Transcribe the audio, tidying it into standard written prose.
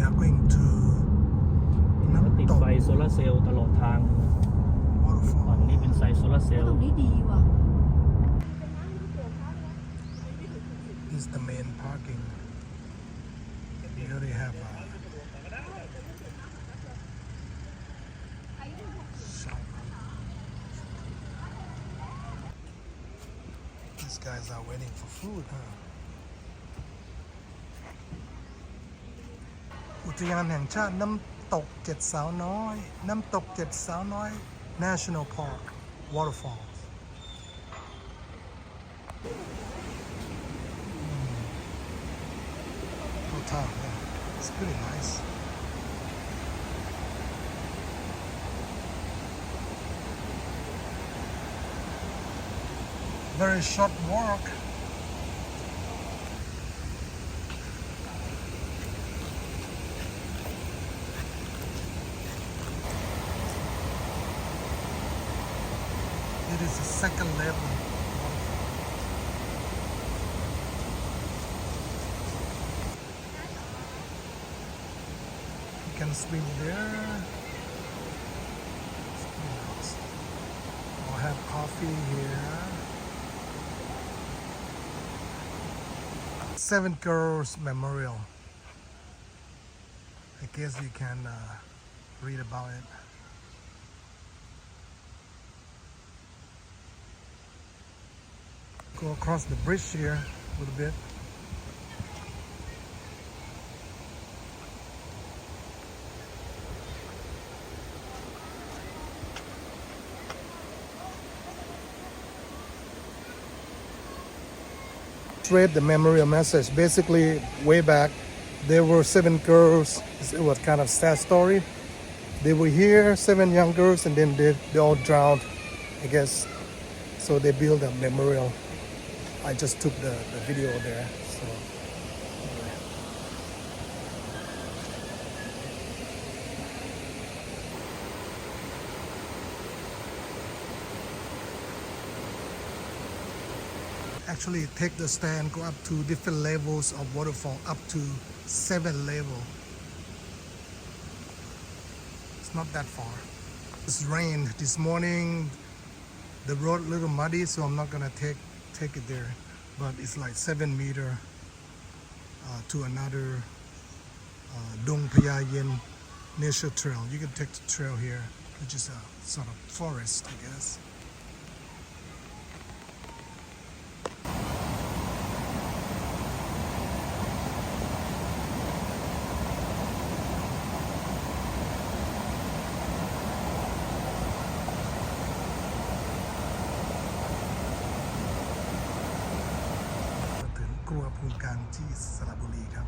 are going to ติดไฟโซลาร์เซลล์ตลอดทางฝั่งนี้เป็นไซโซลาร์เซลล์ ตรงนี้ดีว่ะ This is the main parking. Here they have shop. These guys are waiting for food, huh? อุทยานแห่งชาติน้ำตกเจ็ดสาวน้อยน้ำตกเจ็ดสาวน้อย National Park Waterfalls Hotel, yeah. It's pretty nice. Very short walk. It is the second level. You can swim there. I'll have coffee here. 7 Girls Memorial. I guess you can read about it. Go across the bridge here a little bit. Read the memorial message. Basically, way back, there were 7 girls. It was kind of sad story. They were here, 7 young girls, and then they all drowned, I guess. So they built a memorial. I just took the video there. So. Actually, take the stand, go up to different levels of waterfall, up to 7 levels. It's not that far. It's rained this morning. The road a little muddy, so I'm not gonna take it there. But it's like 7 meters to another Dong Phaya Yen nature trail. You can take the trail here, which is a sort of forest, I guess. Kruwa Phung Kang ที่สระบุรีครับ